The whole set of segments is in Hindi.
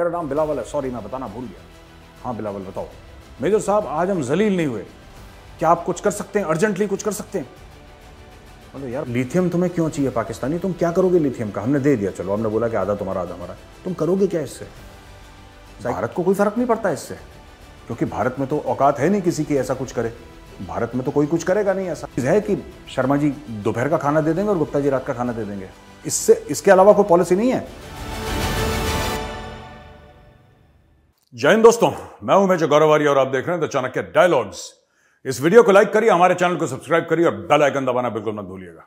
मेरा नाम बिलावल है, सॉरी मैं बताना भूल गया। हाँ बिलावल बताओ। मेजर साहब आज हम जलील नहीं हुए, क्या आप कुछ कर सकते हैं, अर्जेंटली कुछ कर सकते हैं? मतलब यार लिथियम तुम्हें क्यों चाहिए पाकिस्तानी, तुम क्या करोगे लिथियम का? हमने दे दिया, चलो हमने बोला कि आधा तुम्हारा आधा हमारा, तुम करोगे क्या इससे? भारत को कोई फर्क नहीं पड़ता इससे, क्योंकि भारत में तो औकात है नहीं किसी की ऐसा कुछ करे। भारत में तो कोई कुछ करेगा नहीं। ऐसा है कि शर्मा जी दोपहर का खाना दे देंगे और गुप्ता जी रात का खाना दे देंगे, इसके अलावा कोई पॉलिसी नहीं है। जय हिंद दोस्तों, मैं हूं मेजर गौरव आर्य और आप देख रहे हैं द चाणक्य डायलॉग्स। इस वीडियो को लाइक करिए, हमारे चैनल को सब्सक्राइब करिए और बेल आइकन दबाना बिल्कुल मत भूलिएगा।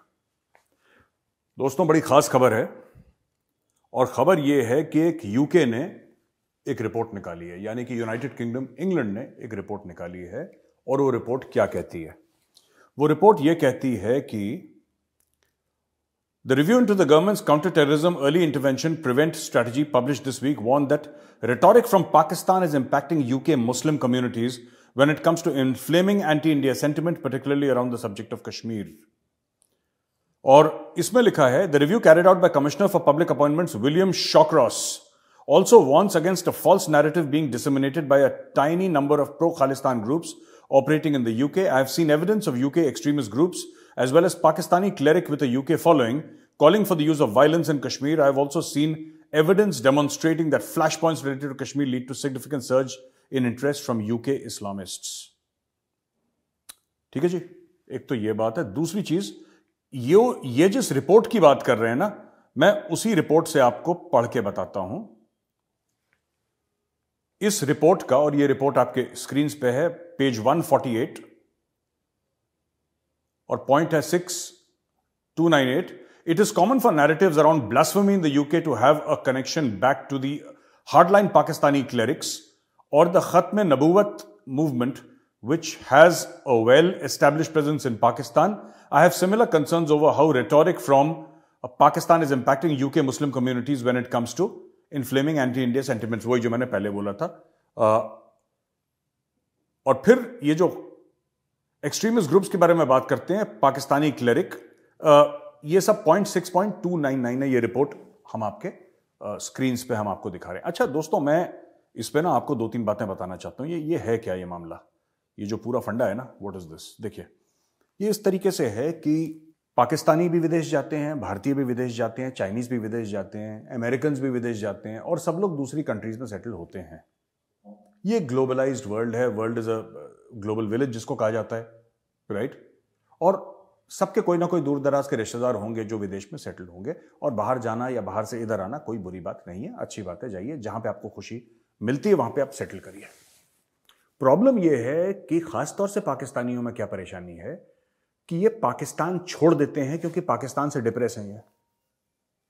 दोस्तों बड़ी खास खबर है, और खबर यह है कि एक यूके ने एक रिपोर्ट निकाली है, यानी कि यूनाइटेड किंगडम इंग्लैंड ने एक रिपोर्ट निकाली है। और वो रिपोर्ट क्या कहती है? वो रिपोर्ट यह कहती है कि The review into the government's counter-terrorism early intervention prevent strategy published this week warned that rhetoric from Pakistan is impacting UK Muslim communities when it comes to inflaming anti-India sentiment, particularly around the subject of Kashmir. और इसमें लिखा है, The review carried out by Commissioner for Public Appointments William Shawcross also warns against a false narrative being disseminated by a tiny number of pro-Khalistan groups operating in the UK. I have seen evidence of UK extremist groups as well as Pakistani cleric with a UK following, calling for the use of violence in Kashmir. I have also seen evidence demonstrating that flashpoints related to Kashmir lead to significant surge in interest from UK Islamists. ठीक है जी, एक तो ये बात है। दूसरी चीज, ये जिस रिपोर्ट की बात कर रहे हैं ना, मैं उसी रिपोर्ट से आपको पढ़ के बताता हूं। इस रिपोर्ट का, और ये रिपोर्ट आपके स्क्रीन पे है, पेज 148, और पॉइंट है 6298. It is common for narratives around blasphemy in the UK to have a connection back to the hardline Pakistani clerics or the Khatm-e-Nabuwat movement, which has a well-established presence in Pakistan. I have similar concerns over how rhetoric from Pakistan is impacting UK Muslim communities when it comes to inflaming anti-India sentiments. वही जो मैंने पहले बोला था। और फिर ये जो एक्सट्रीमिस्ट ग्रुप्स के बारे में बात करते हैं, पाकिस्तानी क्लेरिक, ये सब 6.299 है। ये रिपोर्ट हम आपके स्क्रीन्स पे हम आपको दिखा रहे हैं। अच्छा दोस्तों, मैं इस पे ना आपको दो तीन बातें बताना चाहता हूं। ये है क्या ये मामला, ये जो पूरा फंडा है ना, व्हाट इज दिस? देखिए, ये इस तरीके से है कि पाकिस्तानी भी विदेश जाते हैं, भारतीय भी विदेश जाते हैं, चाइनीज भी विदेश जाते हैं, अमेरिकन भी विदेश जाते हैं, और सब लोग दूसरी कंट्रीज में सेटल होते हैं। ये ग्लोबलाइज्ड वर्ल्ड है, world is a global village जिसको कहा जाता है, राइट? और सबके कोई ना कोई दूर दराज के रिश्तेदार होंगे जो विदेश में सेटल होंगे, और बाहर जाना या बाहर से इधर आना कोई बुरी बात नहीं है, अच्छी बात है। जाइए, जहां पे आपको खुशी मिलती है वहां पे आप सेटल करिए। प्रॉब्लम यह है कि खासतौर से पाकिस्तानियों में क्या परेशानी है कि ये पाकिस्तान छोड़ देते हैं क्योंकि पाकिस्तान से डिप्रेस हैं ये,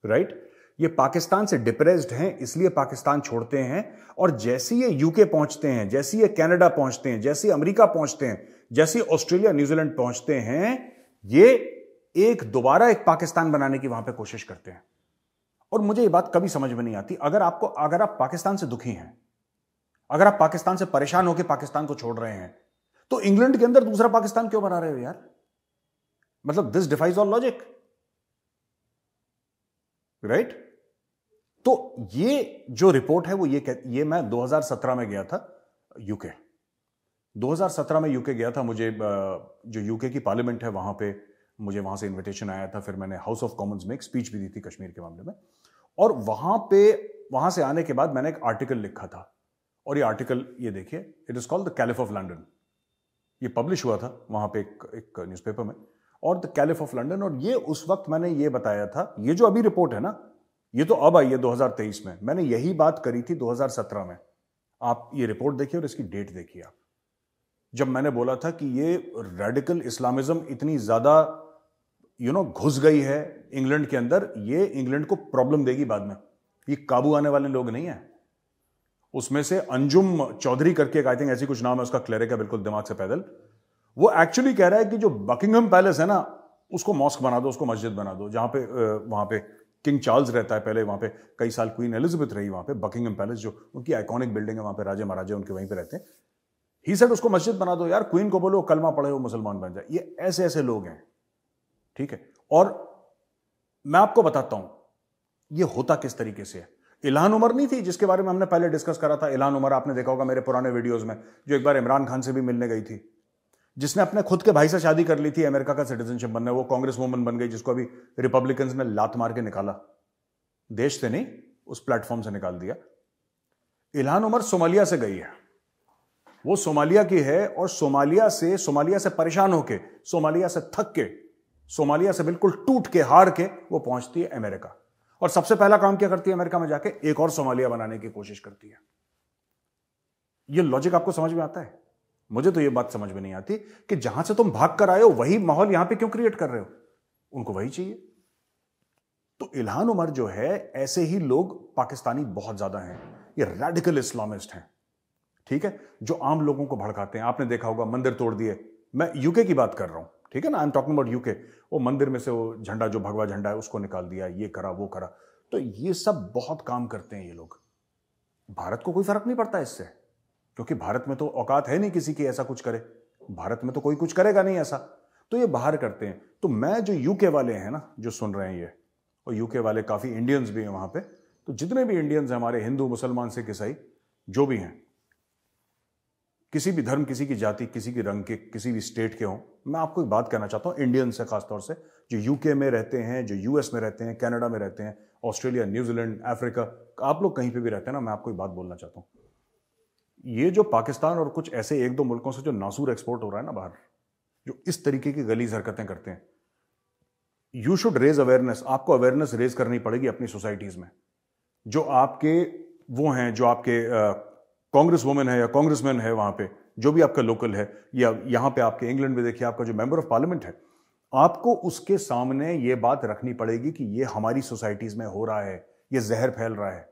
राइट? ये पाकिस्तान से डिप्रेस्ड हैं, इसलिए पाकिस्तान छोड़ते हैं। और जैसे ये यूके पहुंचते हैं, जैसे ये कनाडा पहुंचते हैं, जैसे अमेरिका पहुंचते हैं, जैसे ऑस्ट्रेलिया न्यूजीलैंड पहुंचते हैं, ये दोबारा एक पाकिस्तान बनाने की वहां पे कोशिश करते हैं। और मुझे ये बात कभी समझ में नहीं आती, अगर आप पाकिस्तान से दुखी हैं, अगर आप पाकिस्तान से परेशान होकर पाकिस्तान को छोड़ रहे हैं, तो इंग्लैंड के अंदर दूसरा पाकिस्तान क्यों बना रहे हो यार? मतलब this defies all logic, right? तो ये जो रिपोर्ट है वो ये मैं 2017 में गया था यूके। 2017 में यूके गया था। मुझे जो यूके की पार्लियामेंट है वहां पे मुझे वहां से इनविटेशन आया था। फिर मैंने हाउस ऑफ कॉमन्स में एक स्पीच भी दी थी कश्मीर के मामले में। और वहां से आने के बाद मैंने एक आर्टिकल लिखा था, और ये आर्टिकल ये देखिए, it is called the caliph of London. ये पब्लिश हुआ था वहां पे एक न्यूज़पेपर में, और द कैलिफ ऑफ लंदन। और ये उस वक्त मैंने ये बताया था, ये जो अभी रिपोर्ट है ना, ये तो अब आई है 2023 में, मैंने यही बात करी थी 2017 में। आप ये रिपोर्ट देखिए और इसकी डेट देखिए आप, जब मैंने बोला था कि ये रेडिकल इस्लामिज्म इतनी ज्यादा घुस गई है इंग्लैंड के अंदर, ये इंग्लैंड को प्रॉब्लम देगी बाद में। ये काबू आने वाले लोग नहीं है। उसमें से अंजुम चौधरी करके एक, आई थिंक ऐसी कुछ नाम है उसका, क्लेरिक है, बिल्कुल दिमाग से पैदल। वो एक्चुअली कह रहा है कि जो बकिंगहम पैलेस है ना, उसको मॉस्क बना दो, उसको मस्जिद बना दो, जहां पे वहां पे किंग चार्ल्स रहता है। पहले वहां पे कई साल क्वीन एलिजाबेथ रही वहां पे। बकिंगहम पैलेस जो उनकी आइकॉनिक बिल्डिंग है, वहां पे राजे महाराजे उनके वहीं पे रहते हैं। ही सेड उसको मस्जिद बना दो यार, क्वीन को बोलो कलमा पढ़े, वो मुसलमान बन जाए। ये ऐसे ऐसे लोग हैं, ठीक है? और मैं आपको बताता हूं ये होता किस तरीके से है। इल्हान उमर नहीं थी जिसके बारे में हमने पहले डिस्कस करा था? इल्हान उमर आपने देखा होगा मेरे पुराने वीडियोस में, जो एक बार इमरान खान से भी मिलने गई थी, जिसने अपने खुद के भाई से शादी कर ली थी, अमेरिका का सिटीजनशिप बनने, वो कांग्रेस वुमन बन गई, जिसको अभी रिपब्लिकन्स ने लात मार के निकाला, देश से नहीं उस प्लेटफॉर्म से निकाल दिया। इल्हान उमर सोमालिया से गई है, वो सोमालिया की है, और सोमालिया से परेशान होके, सोमालिया से थक के, सोमालिया से बिल्कुल टूट के, हार के वो पहुंचती है अमेरिका, और सबसे पहला काम क्या करती है अमेरिका में जाके? एक और सोमालिया बनाने की कोशिश करती है। ये लॉजिक आपको समझ में आता है? मुझे तो ये बात समझ में नहीं आती कि जहां से तुम भाग कर आए हो वही माहौल यहां पे क्यों क्रिएट कर रहे हो? उनको वही चाहिए। तो इल्हान उमर जो है, ऐसे ही लोग पाकिस्तानी बहुत ज्यादा हैं, ये रेडिकल इस्लामिस्ट हैं, ठीक है, जो आम लोगों को भड़काते हैं। आपने देखा होगा मंदिर तोड़ दिए, मैं यूके की बात कर रहा हूं, ठीक है ना, I am talking about UK. वो मंदिर में से वो झंडा, जो भगवा झंडा है, उसको निकाल दिया, ये करा वो करा। तो ये सब बहुत काम करते हैं ये लोग। भारत को कोई फर्क नहीं पड़ता इससे, क्योंकि भारत में तो औकात है नहीं किसी की ऐसा कुछ करे, भारत में तो कोई कुछ करेगा नहीं ऐसा, तो ये बाहर करते हैं। तो मैं, जो यूके वाले हैं ना, जो सुन रहे हैं ये, और यूके वाले काफी इंडियंस भी हैं वहां पे, तो जितने भी इंडियंस हैं हमारे, हिंदू मुसलमान सिख ईसाई जो भी हैं, किसी भी धर्म, किसी की जाति, किसी के रंग के, किसी भी स्टेट के हों, मैं आपको एक बात कहना चाहता हूं, इंडियन से खासतौर से, जो यूके में रहते हैं, जो यूएस में रहते हैं, कनाडा में रहते हैं, ऑस्ट्रेलिया, न्यूजीलैंड, अफ्रीका, आप लोग कहीं पे भी रहते हैं ना, मैं आपको एक बात बोलना चाहता हूं, ये जो पाकिस्तान और कुछ ऐसे एक दो मुल्कों से जो नासूर एक्सपोर्ट हो रहा है ना बाहर, जो इस तरीके की गलीज हरकतें करते हैं, यू शुड रेज अवेयरनेस। आपको अवेयरनेस रेज करनी पड़ेगी अपनी सोसाइटीज में। जो आपके वो हैं, जो आपके कांग्रेस वुमेन है या कांग्रेसमैन है वहां पे, जो भी आपका लोकल है, या यहां पे आपके इंग्लैंड में देखिए आपका जो मेंबर ऑफ पार्लियामेंट है, आपको उसके सामने ये बात रखनी पड़ेगी कि ये हमारी सोसाइटीज में हो रहा है, ये जहर फैल रहा है।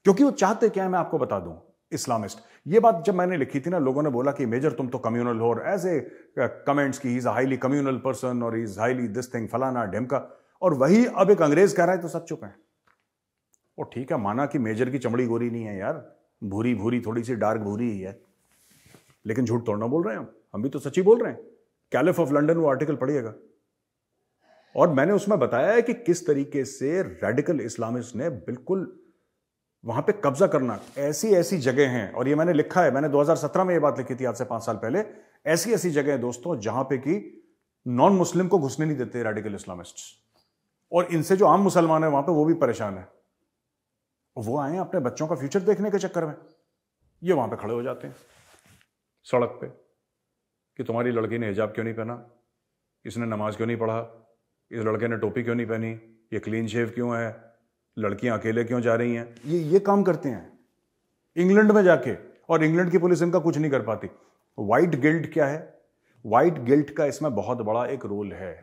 क्योंकि वो चाहते क्या है, मैं आपको बता दूं, इस्लामिस्ट। ये बात जब मैंने लिखी थी ना, लोगों ने बोला कि मेजर तुम तो कम्युनल हो, और ऐसे कमेंट्स की, he is a highly communal person और he is highly this thing, फलाना ढिमका। और वही अब एक अंग्रेज कह रहा है तो सब चुप है। और ठीक है, माना कि मेजर की चमड़ी गोरी नहीं है यार, भूरी भूरी, थोड़ी सी डार्क भूरी ही है, लेकिन झूठ तोड़ना बोल रहे हैं हम भी तो सच्ची बोल रहे हैं। कैलिफ ऑफ लंदन वो आर्टिकल पढ़िएगा, और मैंने उसमें बताया है कि किस तरीके से रेडिकल इस्लामिस्ट ने बिल्कुल वहां पे कब्जा करना। ऐसी ऐसी जगह हैं, और ये मैंने लिखा है, मैंने 2017 में ये बात लिखी थी, आज से 5 साल पहले। ऐसी ऐसी जगह है दोस्तों जहां पे कि नॉन मुस्लिम को घुसने नहीं देते रेडिकल इस्लामिस्ट्स, और इनसे जो आम मुसलमान है वहां पे वो भी परेशान है। वो आए हैं अपने बच्चों का फ्यूचर देखने के चक्कर में, ये वहां पे खड़े हो जाते हैं सड़क पे कि तुम्हारी लड़की ने हिजाब क्यों नहीं पहना, इसने नमाज क्यों नहीं पढ़ा, इस लड़के ने टोपी क्यों नहीं पहनी, ये क्लीन शेव क्यों है, लड़कियां अकेले क्यों जा रही हैं। ये काम करते हैं इंग्लैंड में जाके, और इंग्लैंड की पुलिस इनका कुछ नहीं कर पाती। व्हाइट गिल्ट क्या है? व्हाइट गिल्ट का इसमें बहुत बड़ा एक रोल है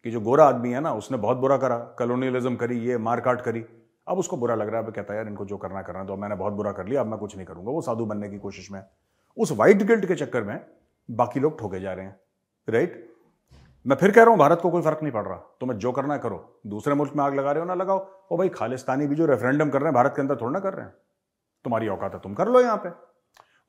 कि जो गोरा आदमी है ना, उसने बहुत बुरा करा, कॉलोनियलिज्म करी, ये मारकाट करी, अब उसको बुरा लग रहा है, कहता है यार इनको जो करना करना, तो मैंने बहुत बुरा कर लिया, अब मैं कुछ नहीं करूंगा। वो साधु बनने की कोशिश में, उस व्हाइट गिल्ट के चक्कर में बाकी लोग ठोके जा रहे हैं, राइट। मैं फिर कह रहा हूं, भारत को कोई फर्क नहीं पड़ रहा, तुम्हें जो करना है करो। दूसरे मुल्क में आग लगा रहे हो ना लगाओ। ओ भाई, खालिस्तानी भी जो रेफरेंडम कर रहे हैं भारत के अंदर थोड़ा ना कर रहे हैं, तुम्हारी औकात है तुम कर लो यहां पे।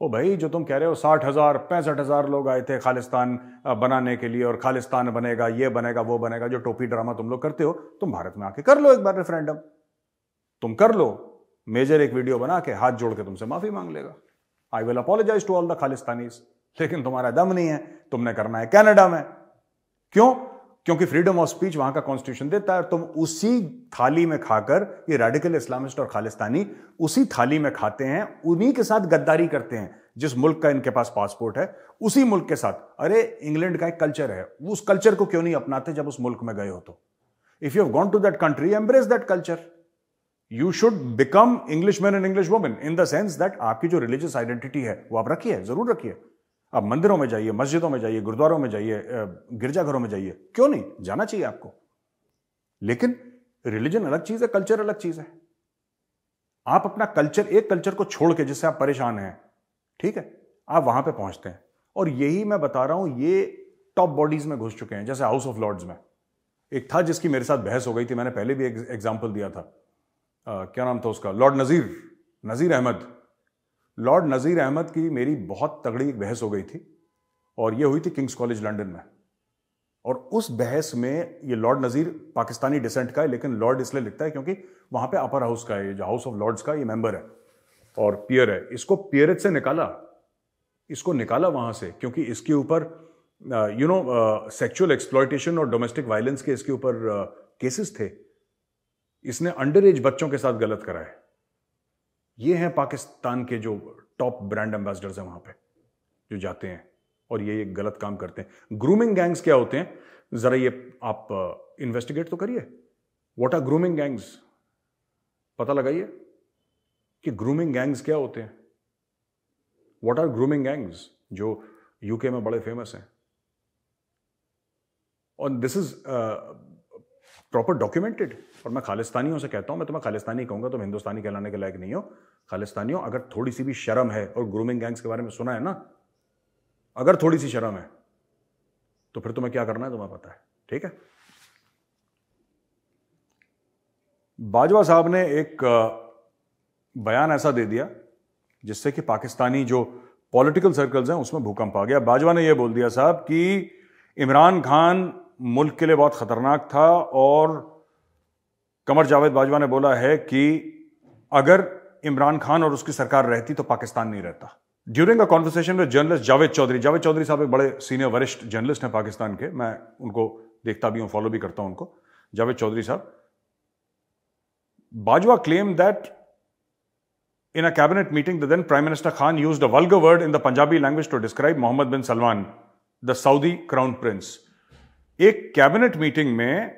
ओ भाई, जो तुम कह रहे हो 60,000 65,000 लोग आए थे खालिस्तान बनाने के लिए, और खालिस्तान बनेगा, ये बनेगा, वो बनेगा, जो टोपी ड्रामा तुम लोग करते हो, तुम भारत में आके कर लो एक बार रेफरेंडम, तुम कर लो। मेजर एक वीडियो बना के हाथ जोड़ के तुमसे माफी मांग लेगा, I will apologise to all the Khalistanis. लेकिन तुम्हारा दम नहीं है, तुमने करना है कनाडा में। क्यों? क्योंकि फ्रीडम ऑफ स्पीच वहां का कॉन्स्टिट्यूशन देता है। तुम उसी थाली में खाकर, ये रेडिकल इस्लामिस्ट और खालिस्तानी उसी थाली में खाते हैं, उन्हीं के साथ गद्दारी करते हैं। जिस मुल्क का इनके पास पासपोर्ट है, उसी मुल्क के साथ। अरे, इंग्लैंड का एक कल्चर है, उस कल्चर को क्यों नहीं अपनाते जब उस मुल्क में गए हो तो? If you have gone to that country, embrace that culture. You should become English man and English women, in the sense that आपकी जो रिलीजियस आइडेंटिटी है वो आप रखिए, जरूर रखिए। आप मंदिरों में जाइए, मस्जिदों में जाइए, गुरुद्वारों में जाइए, गिरजाघरों में जाइए, क्यों नहीं जाना चाहिए आपको। लेकिन रिलीजन अलग चीज है, कल्चर अलग चीज है। आप अपना कल्चर, एक कल्चर को छोड़ के जिससे आप परेशान हैं, ठीक है, आप वहां पे पहुंचते हैं। और यही मैं बता रहा हूं, ये टॉप बॉडीज में घुस चुके हैं। जैसे हाउस ऑफ लॉर्ड्स में एक था जिसकी मेरे साथ बहस हो गई थी, मैंने पहले भी एक एग्जाम्पल दिया था। क्या नाम था उसका? लॉर्ड नजीर अहमद। लॉर्ड नजीर अहमद की मेरी बहुत तगड़ी एक बहस हो गई थी, और यह हुई थी किंग्स कॉलेज लंदन में। और उस बहस में ये लॉर्ड नजीर पाकिस्तानी डिसेंट का है, लेकिन लॉर्ड इसलिए लिखता है क्योंकि वहां पे अपर हाउस का है, जो हाउस ऑफ लॉर्ड्स का ये मेंबर है और पियर है। इसको पियरेज से निकाला, इसको निकाला वहां से, क्योंकि इसके ऊपर सेक्सुअल एक्सप्लॉयटेशन और डोमेस्टिक वायलेंस के इसके ऊपर केसेस थे। इसने अंडर एज बच्चों के साथ गलत करा है। ये हैं पाकिस्तान के जो टॉप ब्रांड एम्बेसडर्स हैं वहां पे जो जाते हैं और ये गलत काम करते हैं। ग्रूमिंग गैंग्स क्या होते हैं, जरा ये आप इन्वेस्टिगेट तो करिए। व्हाट आर ग्रूमिंग गैंग्स, पता लगाइए कि ग्रूमिंग गैंग्स क्या होते हैं। व्हाट आर ग्रूमिंग गैंग्स, जो यूके में बड़े फेमस हैं। और दिस इज प्रॉपर डॉक्यूमेंटेड। और मैं खालिस्तानियों से कहता हूं, मैं तुम्हें खालिस्तानी कहूंगा, तुम हिंदुस्तानी कहलाने के लायक नहीं हो। खालिस्तानियों, अगर थोड़ी सी भी शर्म है और ग्रूमिंग गैंग्स के बारे में सुना है ना, अगर थोड़ी सी शर्म है तो फिर तुम्हें क्या करना है तुम्हें पता है, ठीक है। बाजवा साहब ने एक बयान ऐसा दे दिया जिससे कि पाकिस्तानी जो पॉलिटिकल सर्कल्स हैं उसमें भूकंप आ गया। बाजवा ने यह बोल दिया साहब कि इमरान खान मुल्क के लिए बहुत खतरनाक था, और कमर जावेद बाजवा ने बोला है कि अगर इमरान खान और उसकी सरकार रहती तो पाकिस्तान नहीं रहता। During a conversation with journalist Javed Chaudhry sahab एक बड़े सीनियर वरिष्ठ जर्नलिस्ट हैं पाकिस्तान के, मैं उनको देखता भी हूं, फॉलो भी करता हूं उनको, जावेद चौधरी साहब। Bajwa claimed that in a cabinet meeting, the then Prime Minister Khan used a vulgar word in the Punjabi language to describe Mohammed bin Salman, the Saudi Crown Prince. एक कैबिनेट मीटिंग में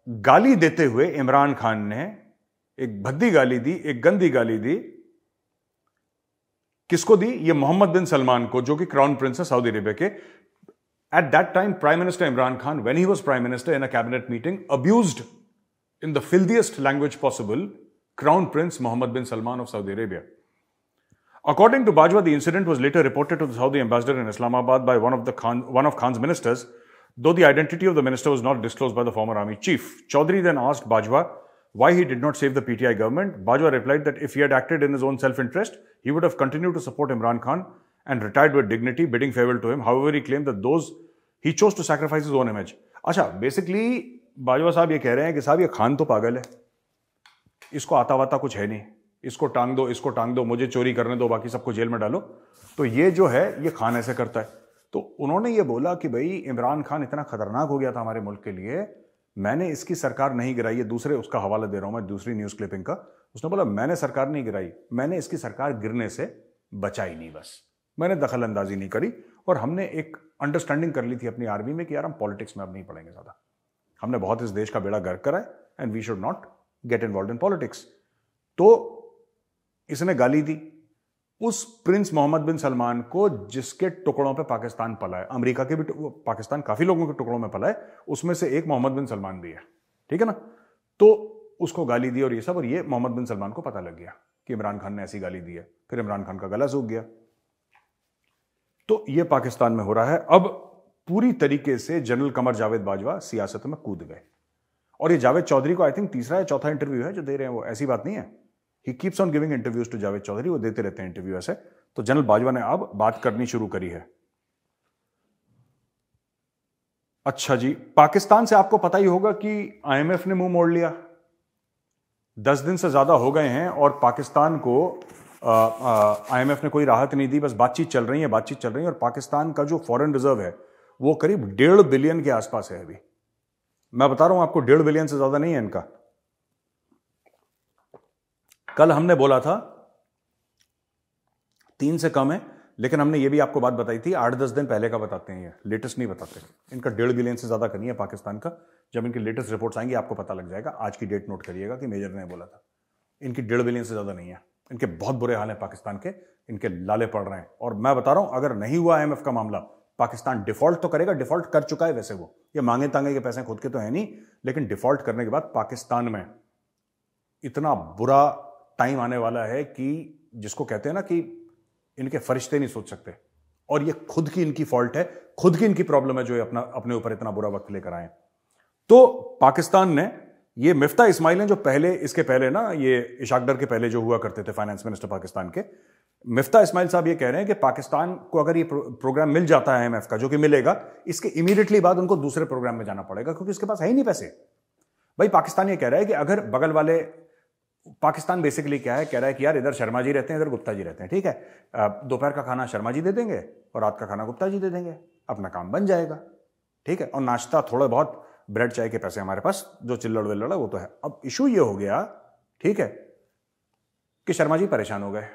गाली देते हुए इमरान खान ने एक भद्दी गाली दी, एक गंदी गाली दी। किसको दी? ये मोहम्मद बिन सलमान को, जो कि क्राउन प्रिंस है सऊदी अरेबिया के। At that time, Prime Minister Imran Khan, when he was Prime Minister in a cabinet meeting, abused in the filthiest language possible Crown Prince Mohammed bin Salman of Saudi Arabia. According to Bajwa, the incident was later reported to the Saudi ambassador in Islamabad by one of Khan's ministers, though the identity of the minister was not disclosed by the former army chief. Chaudhary then asked Bajwa why he did not save the PTI government. Bajwa replied that if he had acted in his own self-interest, he would have continued to support Imran Khan and retired with dignity, bidding farewell to him. However, he claimed that he chose to sacrifice his own image. अच्छा, बेसिकली बाजवा साहब ये कह रहे हैं कि साहब ये खान तो पागल है, इसको आता वाता कुछ है नहीं, इसको टांग दो, मुझे चोरी करने दो, बाकी सबको जेल में डालो। तो ये जो है ये खान ऐसे करता है। तो उन्होंने ये बोला कि भाई इमरान खान इतना खतरनाक हो गया था हमारे मुल्क के लिए, मैंने इसकी सरकार नहीं गिराई। ये दूसरे उसका हवाला दे रहा हूं मैं, दूसरी न्यूज क्लिपिंग का। उसने बोला मैंने सरकार नहीं गिराई, मैंने इसकी सरकार गिरने से बचाई नहीं, बस मैंने दखल अंदाजी नहीं करी। और हमने एक अंडरस्टैंडिंग कर ली थी अपनी आर्मी में कि यार हम पॉलिटिक्स में अब नहीं पड़ेंगे ज्यादा, हमने बहुत इस देश का बेड़ा गर्क करा है and we should not get involve in politics. तो इसने गाली दी उस प्रिंस मोहम्मद बिन सलमान को जिसके टुकड़ों पे पाकिस्तान पला है। अमेरिका के भी पाकिस्तान काफी लोगों के टुकड़ों में पला है, उसमें से एक मोहम्मद बिन सलमान भी है, ठीक है ना। तो उसको गाली दी और ये सब, और ये मोहम्मद बिन सलमान को पता लग गया कि इमरान खान ने ऐसी गाली दी है। फिर इमरान खान का गला सूख गया। तो ये पाकिस्तान में हो रहा है। अब पूरी तरीके से जनरल कमर जावेद बाजवा सियासत में कूद गए, और ये जावेद चौधरी को आई थिंक तीसरा या चौथा इंटरव्यू है जो दे रहे हैं वो, ऐसी बात नहीं है। He keeps on giving interviews to Javed Chaudhry, वो देते रहते हैं इंटरव्यू ऐसे। तो जनरल बाजवा ने अब बात करनी शुरू करी है। अच्छा जी, पाकिस्तान से आपको पता ही होगा कि आईएमएफ ने मुंह मोड़ लिया। 10 दिन से ज्यादा हो गए हैं और पाकिस्तान को आईएमएफ ने कोई राहत नहीं दी, बस बातचीत चल रही है। और पाकिस्तान का जो फॉरेन रिजर्व है वो करीब 1.5 बिलियन के आसपास है अभी। मैं बता रहा हूं आपको, 1.5 बिलियन से ज्यादा नहीं है इनका। कल हमने बोला था 3 से कम है, लेकिन हमने ये भी आपको बात बताई थी 8-10 दिन पहले का बताते हैं, ये लेटेस्ट नहीं बताते। इनका 1.5 बिलियन से ज्यादा का नहीं है पाकिस्तान का। जब इनकी लेटेस्ट रिपोर्ट्स आएंगी आपको पता लग जाएगा। आज की डेट नोट करिएगा कि मेजर ने बोला था इनकी 1.5 बिलियन से ज्यादा नहीं है। इनके बहुत बुरे हाल हैं पाकिस्तान के, इनके लाले पड़ रहे हैं। और मैं बता रहा हूं, अगर नहीं हुआ आईएमएफ का मामला, पाकिस्तान डिफॉल्ट तो करेगा, डिफॉल्ट कर चुका है वैसे। वो ये मांगे तांगे के पैसे खुद के तो है नहीं, लेकिन डिफॉल्ट करने के बाद पाकिस्तान में इतना बुरा टाइम आने वाला है कि जिसको कहते हैं ना कि इनके फरिश्ते नहीं सोच सकते। और ये खुद की इनकी फॉल्ट है, खुद की इनकी प्रॉब्लम है जो अपने ऊपर इतना बुरा वक्त लेकर आए। तो पाकिस्तान ने, ये मिफ्ता इस्माइल हैं जो पहले, इसके पहले ना, ये इशाक डर के पहले जो हुआ करते थे फाइनेंस मिनिस्टर पाकिस्तान के, मिफ्ता इस्माइल साहब ये कह रहे हैं कि पाकिस्तान को अगर ये प्रोग्राम मिल जाता है आईएमएफ का, जो कि मिलेगा, इसके इमीडिएटली बाद उनको दूसरे प्रोग्राम में जाना पड़ेगा क्योंकि इसके पास है ही नहीं पैसे। भाई पाकिस्तान ये कह रहा है कि अगर बगल वाले, पाकिस्तान बेसिकली क्या है, कह रहा है कि यार इधर शर्मा जी रहते हैं, इधर गुप्ता जी रहते हैं, ठीक है, दोपहर का खाना शर्मा जी दे देंगे और रात का खाना गुप्ता जी दे देंगे, अपना काम बन जाएगा, ठीक है, और नाश्ता थोड़ा बहुत ब्रेड चाय के पैसे हमारे पास, जो चिल्लड़ विल्लड़ है वो तो है। अब इशू ये हो गया, ठीक है, कि शर्मा जी परेशान हो गए।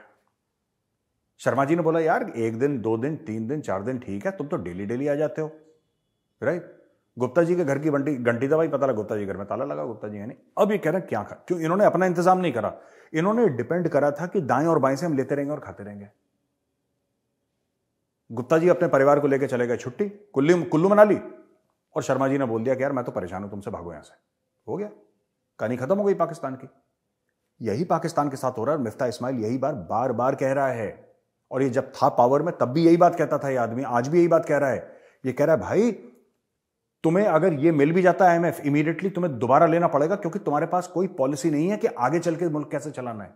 शर्मा जी ने बोला यार 1 दिन 2 दिन 3 दिन 4 दिन ठीक है, तुम तो डेली डेली आ जाते हो, राइट। गुप्ता जी के घर की घंटी दबाई, पता लगा गुप्ता जी घर में ताला लगा, गुप्ता जी है नहीं। अब ये कह रहे क्या क्यों, इन्होंने अपना इंतजाम नहीं करा, इन्होंने डिपेंड करा था कि दाएं और बाएं से हम लेते रहेंगे और खाते रहेंगे। गुप्ता जी अपने परिवार को लेकर चले गए छुट्टी, कुल्लू मनाली, और शर्मा जी ने बोल दिया कि यार मैं तो परेशान हूं तुमसे, भागो यहां से। हो गया, कहानी खत्म हो गई पाकिस्तान की। यही पाकिस्तान के साथ हो रहा है। मिफ्ता इस्माइल यही बार बार कह रहा है, और ये जब था पावर में तब भी यही बात कहता था ये आदमी, आज भी यही बात कह रहा है। ये कह रहा है भाई तुम्हें अगर ये मिल भी जाता है आईएमएफ, इमीडिएटली तुम्हें दोबारा लेना पड़ेगा क्योंकि तुम्हारे पास कोई पॉलिसी नहीं है कि आगे चल के मुल्क कैसे चलाना है।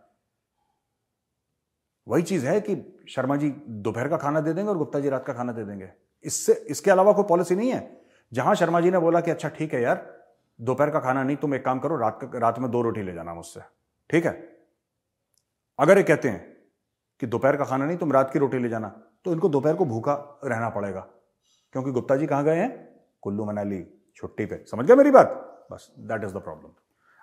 वही चीज है कि शर्मा जी दोपहर का खाना दे देंगे और गुप्ता जी रात का खाना दे देंगे, इसके अलावा कोई पॉलिसी नहीं है। जहां शर्मा जी ने बोला कि अच्छा ठीक है यार दोपहर का खाना नहीं, तुम एक काम करो, रात में 2 रोटी ले जाना मुझसे, ठीक है। अगर ये कहते हैं कि दोपहर का खाना नहीं, तुम रात की रोटी ले जाना, तो इनको दोपहर को भूखा रहना पड़ेगा क्योंकि गुप्ता जी कहां गए हैं, कुल्लू मनाली छुट्टी पे। समझ गया मेरी बात? बस दैट इज द प्रॉब्लम।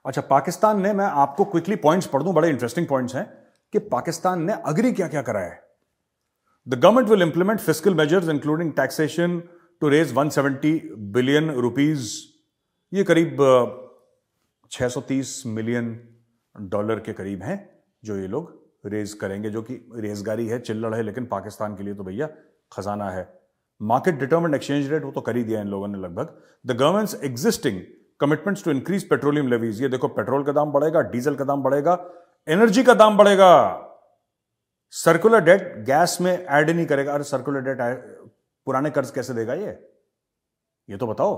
अच्छा, पाकिस्तान ने, मैं आपको क्विकली पॉइंट्स पढ़ दूं, बड़े इंटरेस्टिंग पॉइंट्स हैं कि पाकिस्तान ने अग्री क्या क्या करा है। The government will implement fiscal measures including taxation to raise 170 billion rupees. ये करीब 630 मिलियन डॉलर के करीब हैं जो ये लोग रेज करेंगे, जो कि रेजगारी है, चिल्लड़ है, लेकिन पाकिस्तान के लिए तो भैया खजाना है। मार्केट डिटर्मिन्ड एक्सचेंज रेट, वो तो कर ही दिया इन लोगों ने लगभग। The government's existing commitments to increase petroleum levies. ये देखो पेट्रोल का दाम बढ़ेगा, डीजल का दाम बढ़ेगा, एनर्जी का दाम बढ़ेगा। सर्कुलर डेट गैस में ऐड नहीं करेगा। अरे सर्कुलर डेट पुराने कर्ज कैसे देगा ये तो बताओ।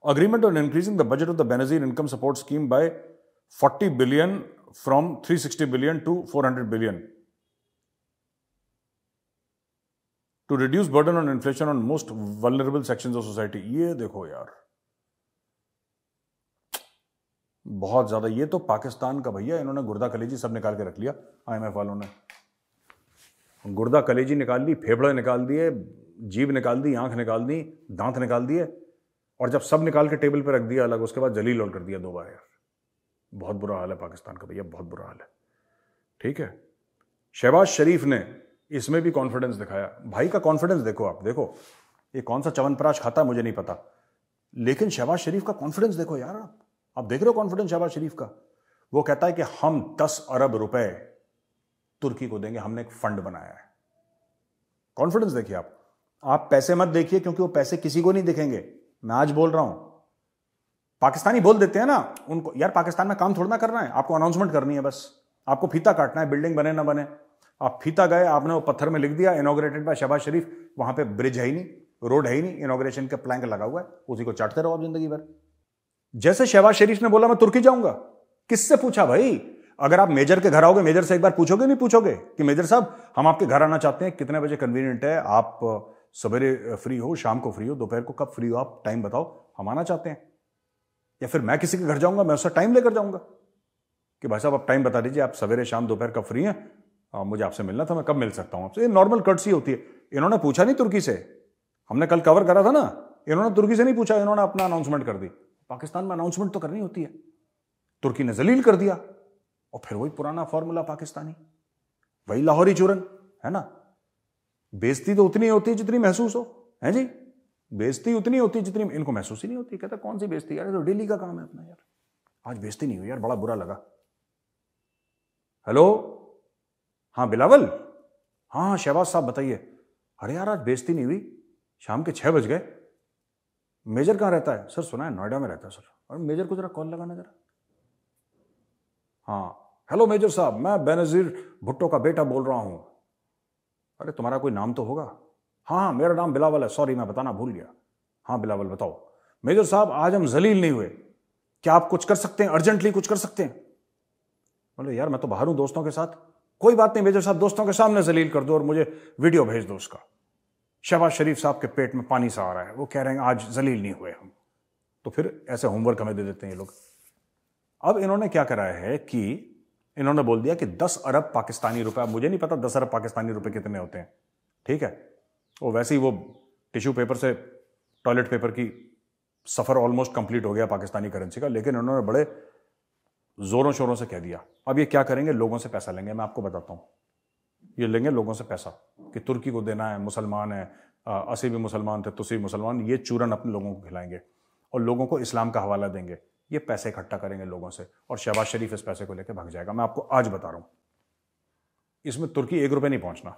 Agreement on increasing the budget of the Benazir income support scheme by 40 billion from 360 billion to 400 billion to reduce burden on inflation on most vulnerable sections of society। ये देखो यार बहुत ज्यादा, ये तो पाकिस्तान का भैया, इन्होंने गुर्दा कलेजी सब निकाल के रख लिया। आईएमएफ वालों ने गुर्दा कलेजी निकाल ली, फेफड़े निकाल दिए, जीभ निकाल दी, आंख निकाल दी, दांत निकाल दिए, और जब सब निकाल के टेबल पे रख दिया अलग, उसके बाद जलील और कर दिया 2 बार। यार बहुत बुरा हाल है पाकिस्तान का भैया, बहुत बुरा हाल है, ठीक है। शहबाज शरीफ ने इसमें भी कॉन्फिडेंस दिखाया। भाई का कॉन्फिडेंस देखो आप, देखो ये कौन सा च्यवनप्राश खाता है मुझे नहीं पता, लेकिन शहबाज शरीफ का कॉन्फिडेंस देखो यार। आप देख रहे हो कॉन्फिडेंस शहबाज शरीफ का। वो कहता है कि हम 10 अरब रुपए तुर्की को देंगे, हमने एक फंड बनाया है। कॉन्फिडेंस देखिए आप पैसे मत देखिए क्योंकि वो पैसे किसी को नहीं दिखेंगे। मैं आज बोल रहा हूं, पाकिस्तानी बोल देते हैं ना उनको, यार पाकिस्तान में काम थोड़ा ना करना है, आपको अनाउंसमेंट करनी है, बस आपको फीता काटना है, बिल्डिंग बने ना बने। आप फीता गए, आपने वो पत्थर में लिख दिया इनॉग्रेटेड बाय शहबाज शरीफ, वहां पे ब्रिज है ही नहीं, रोड है ही नहीं, इनॉग्रेशन का प्लैंक लगा हुआ है, उसी को चाटते रहो आप जिंदगी भर। जैसे शहबाज शरीफ ने बोला मैं तुर्की जाऊंगा, किससे पूछा भाई? अगर आप मेजर के घर आओगे, मेजर से एक बार पूछोगे नहीं पूछोगे कि मेजर साहब हम आपके घर आना चाहते हैं, कितने बजे कन्वीनियंट है, आप सवेरे फ्री हो, शाम को फ्री हो, दोपहर को कब फ्री हो, आप टाइम बताओ, हम आना चाहते हैं। या फिर मैं किसी के घर जाऊंगा, मैं उससे टाइम लेकर जाऊंगा कि भाई साहब आप टाइम बता दीजिए, आप सवेरे शाम दोपहर कब फ्री हैं, मुझे आपसे मिलना था, मैं कब मिल सकता हूं आपसे। ये नॉर्मल कर्टसी होती है। इन्होंने पूछा नहीं तुर्की से, हमने कल कवर करा था ना, इन्होंने तुर्की से नहीं पूछा, इन्होंने अपना अनाउंसमेंट कर दी। पाकिस्तान में अनाउंसमेंट तो करनी होती है, तुर्की ने जलील कर दिया, और फिर वही पुराना फॉर्मूला पाकिस्तानी, वही लाहौरी चूरन है ना। बेइज्जती तो उतनी होती है जितनी महसूस हो, है जी, बेइज्जती उतनी होती है जितनी इनको महसूस ही नहीं होती। कहता कौन सी बेइज्जती यार, तो डेली का काम है अपना यार, आज बेइज्जती नहीं हुई यार, बड़ा बुरा लगा। हेलो, हाँ बिलावल, हाँ शहबाज साहब बताइए। अरे यार आज बेइज्जती नहीं हुई, शाम के 6 बज गए। मेजर कहाँ रहता है? सर सुना है नोएडा में रहता है सर। और मेजर को जरा कॉल लगाना जरा। हाँ हेलो मेजर साहब, मैं बेनजीर भुट्टो का बेटा बोल रहा हूं। अरे तुम्हारा कोई नाम तो होगा? हाँ मेरा नाम बिलावल है, सॉरी मैं बताना भूल गया। हाँ बिलावल बताओ। मेजर साहब आज हम जलील नहीं हुए, क्या आप कुछ कर सकते हैं, अर्जेंटली कुछ कर सकते हैं? बोले यार मैं तो बाहर हूं दोस्तों के साथ। कोई बात नहीं मेजर साहब, दोस्तों के सामने जलील कर दो और मुझे वीडियो भेज दो उसका। शहबाज शरीफ साहब के पेट में पानी सा आ रहा है, वो कह रहे हैं आज जलील नहीं हुए हम। तो फिर ऐसे होमवर्क हमें दे देते हैं ये लोग। अब इन्होंने क्या करा है कि इन्होंने बोल दिया कि 10 अरब पाकिस्तानी रुपए, मुझे नहीं पता 10 अरब पाकिस्तानी रुपए कितने होते हैं, ठीक है, वो वैसे ही वो टिश्यू पेपर से टॉयलेट पेपर की सफर ऑलमोस्ट कंप्लीट हो गया पाकिस्तानी करेंसी का, लेकिन उन्होंने बड़े जोरों शोरों से कह दिया अब ये क्या करेंगे, लोगों से पैसा लेंगे। मैं आपको बताता हूं, ये लेंगे लोगों से पैसा कि तुर्की को देना है, मुसलमान है, असी भी मुसलमान थे, तुसी मुसलमान, ये चूरन अपने लोगों को खिलाएंगे और लोगों को इस्लाम का हवाला देंगे। ये पैसे इकट्ठा करेंगे लोगों से और शहबाज शरीफ इस पैसे को लेकर भाग जाएगा। मैं आपको आज बता रहा हूं, इसमें तुर्की 1 रुपए नहीं पहुंचना,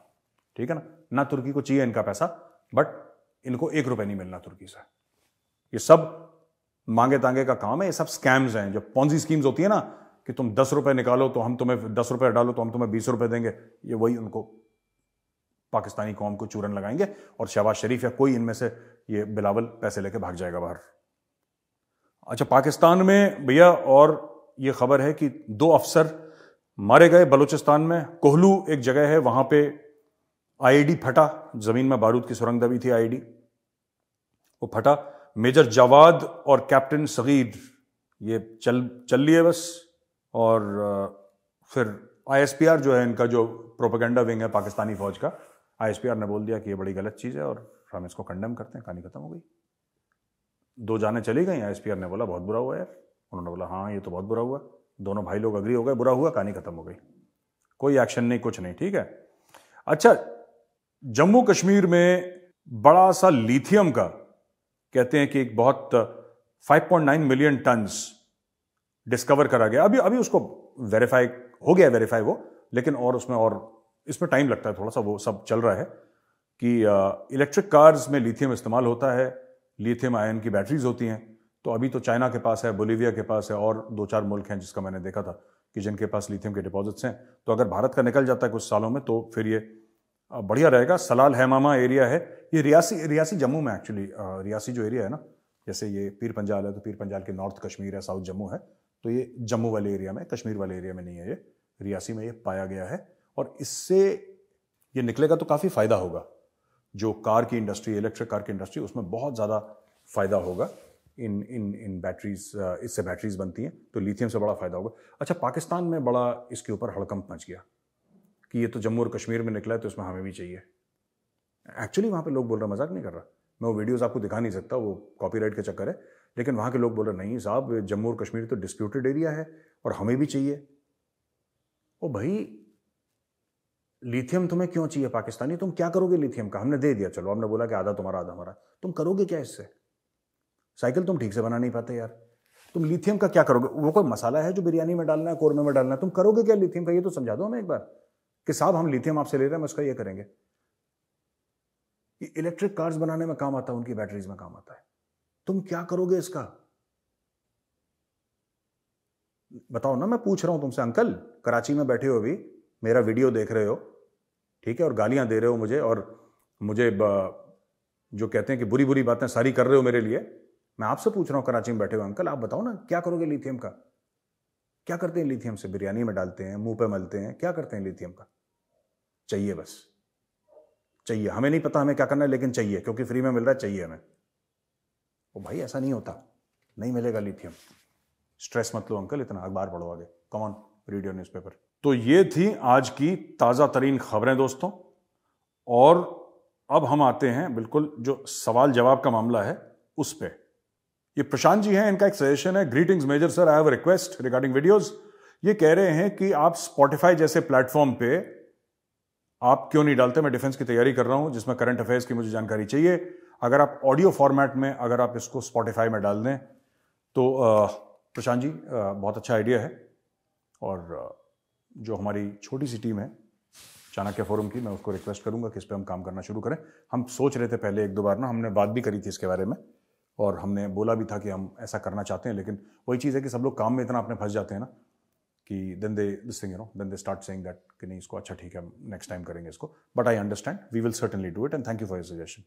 ठीक है ना तुर्की को चाहिए इनका पैसा, बट इनको 1 रुपए नहीं मिलना तुर्की से। ये सब मांगे तांगे का काम है, ये सब स्कैम्स हैं। जो पॉन्जी स्कीम्स होती है ना कि तुम 10 रुपए निकालो तो हम तुम्हें 10 रुपए डालो तो हम तुम्हें 20 रुपए देंगे, ये वही उनको पाकिस्तानी कौम को चूरन लगाएंगे और शहबाज शरीफ या कोई इनमें से ये बिलावल पैसे लेके भाग जाएगा बाहर। अच्छा, पाकिस्तान में भैया और ये खबर है कि 2 अफसर मारे गए बलूचिस्तान में। कोहलू एक जगह है, वहां पे आईईडी फटा, जमीन में बारूद की सुरंग दबी थी, आईईडी वो फटा। मेजर जावाद और कैप्टन सगीर ये चल लिए बस। और फिर आईएसपीआर जो है, इनका जो प्रोपेगेंडा विंग है पाकिस्तानी फौज का, आईएसपीआर ने बोल दिया कि ये बड़ी गलत चीज है और हम इसको कंडेम करते हैं। कहानी खत्म हो गई, 2 जानें चली गई। आईएसपीआर ने बोला बहुत बुरा हुआ यार, उन्होंने बोला हाँ ये तो बहुत बुरा हुआ, दोनों भाई लोग अग्री हो गए, बुरा हुआ, कहानी खत्म हो गई, कोई एक्शन नहीं, कुछ नहीं, ठीक है। अच्छा, जम्मू कश्मीर में बड़ा सा लिथियम का कहते हैं कि एक बहुत 5.9 मिलियन टन्स डिस्कवर करा गया। अभी उसको वेरीफाई हो गया, वेरीफाई वो, लेकिन और उसमें और इसमें टाइम लगता है थोड़ा सा, वो सब चल रहा है कि इलेक्ट्रिक कार्स में लिथियम इस्तेमाल होता है, लिथियम आयन की बैटरीज होती हैं। तो अभी तो चाइना के पास है, बोलीविया के पास है और 2-4 मुल्क हैं जिसका मैंने देखा था कि जिनके पास लिथियम के डिपॉजिट्स हैं। तो अगर भारत का निकल जाता है कुछ सालों में तो फिर ये बढ़िया रहेगा। सलाल हैमामा एरिया है, ये रियासी जम्मू में एक्चुअली, रियासी जो एरिया है ना, जैसे ये पीर पंजाल है तो पीर पंजाल के नॉर्थ कश्मीर है, साउथ जम्मू है, तो ये जम्मू वाले एरिया में, कश्मीर वाले एरिया में नहीं है, ये रियासी में ये पाया गया है। और इससे ये निकलेगा तो काफ़ी फ़ायदा होगा, जो कार की इंडस्ट्री, इलेक्ट्रिक कार की इंडस्ट्री, उसमें बहुत ज़्यादा फ़ायदा होगा। इन बैटरीज, इससे बैटरीज बनती हैं तो लिथियम से बड़ा फ़ायदा होगा। अच्छा, पाकिस्तान में बड़ा इसके ऊपर हड़कंप मच गया कि ये तो जम्मू और कश्मीर में निकला है तो इसमें हमें भी चाहिए। एक्चुअली वहाँ पे लोग बोल रहे हैं, मजाक नहीं कर रहा मैं, वो वीडियोस आपको दिखा नहीं सकता, वो कॉपीराइट के चक्कर है, लेकिन वहाँ के लोग बोल रहे नहीं साहब, जम्मू और कश्मीर तो डिस्प्यूटेड एरिया है और हमें भी चाहिए। ओ भाई, लिथियम तुम्हें क्यों चाहिए पाकिस्तानी, तुम क्या करोगे लिथियम का? हमने दे दिया, चलो हमने बोला कि आधा तुम्हारा आधा हमारा, तुम करोगे क्या इससे? साइकिल तुम ठीक से बना नहीं पाते यार, तुम लिथियम का क्या करोगे? वो कोई मसाला है जो बिरयानी में डालना है, कोरमे में डालना है, तुम करोगे क्या लिथियम का? ये तो समझा दो हमें एक बार कि साहब हम लिथियम आपसे ले रहे हैं, हम उसका ये करेंगे। ये इलेक्ट्रिक कार्स बनाने में काम आता है, उनकी बैटरीज में काम आता है, तुम क्या करोगे इसका? बताओ ना, मैं पूछ रहा हूं तुमसे। अंकल कराची में बैठे हो, अभी मेरा वीडियो देख रहे हो, ठीक है, और गालियां दे रहे हो मुझे, और मुझे जो कहते हैं कि बुरी बुरी बातें सारी कर रहे हो मेरे लिए। मैं आपसे पूछ रहा हूं, कराची में बैठे हो अंकल, आप बताओ ना क्या करोगे लिथियम का? क्या करते हैं लिथियम से? बिरयानी में डालते हैं, मुंह पे मलते हैं, क्या करते हैं लिथियम का? चाहिए, बस चाहिए। हमें नहीं पता हमें क्या करना है, लेकिन चाहिए, क्योंकि फ्री में मिल रहा है, चाहिए हमें। ओ भाई, ऐसा नहीं होता, नहीं मिलेगा लिथियम, स्ट्रेस मत लो अंकल इतना, अखबार पढ़ो आगे, come on, read your newspaper. तो ये थी आज की ताजा तरीन खबरें दोस्तों, और अब हम आते हैं बिल्कुल जो सवाल जवाब का मामला है उस पे। ये प्रशांत जी हैं, इनका एक सजेशन है। Greetings major sir, I have a request regarding videos. ये कह रहे हैं कि आप स्पॉटिफाई जैसे प्लेटफॉर्म पे आप क्यों नहीं डालते? मैं डिफेंस की तैयारी कर रहा हूं जिसमें करंट अफेयर्स की मुझे जानकारी चाहिए। अगर आप ऑडियो फॉर्मेट में अगर आप इसको स्पॉटिफाई में डाल दें तो प्रशांत जी बहुत अच्छा आइडिया है। और जो हमारी छोटी सी टीम है चाणक्य फोरम की, मैं उसको रिक्वेस्ट करूंगा कि इस पर हम काम करना शुरू करें। हम सोच रहे थे पहले 1-2 बार ना, हमने बात भी करी थी इसके बारे में, और हमने बोला भी था कि हम ऐसा करना चाहते हैं, लेकिन वही चीज़ है कि सब लोग काम में इतना अपने फंस जाते हैं ना कि then they start saying that कि नहीं इसको, अच्छा ठीक है नेक्स्ट टाइम करेंगे इसको। But I understand, we will certainly do it, and thank you for your suggestion.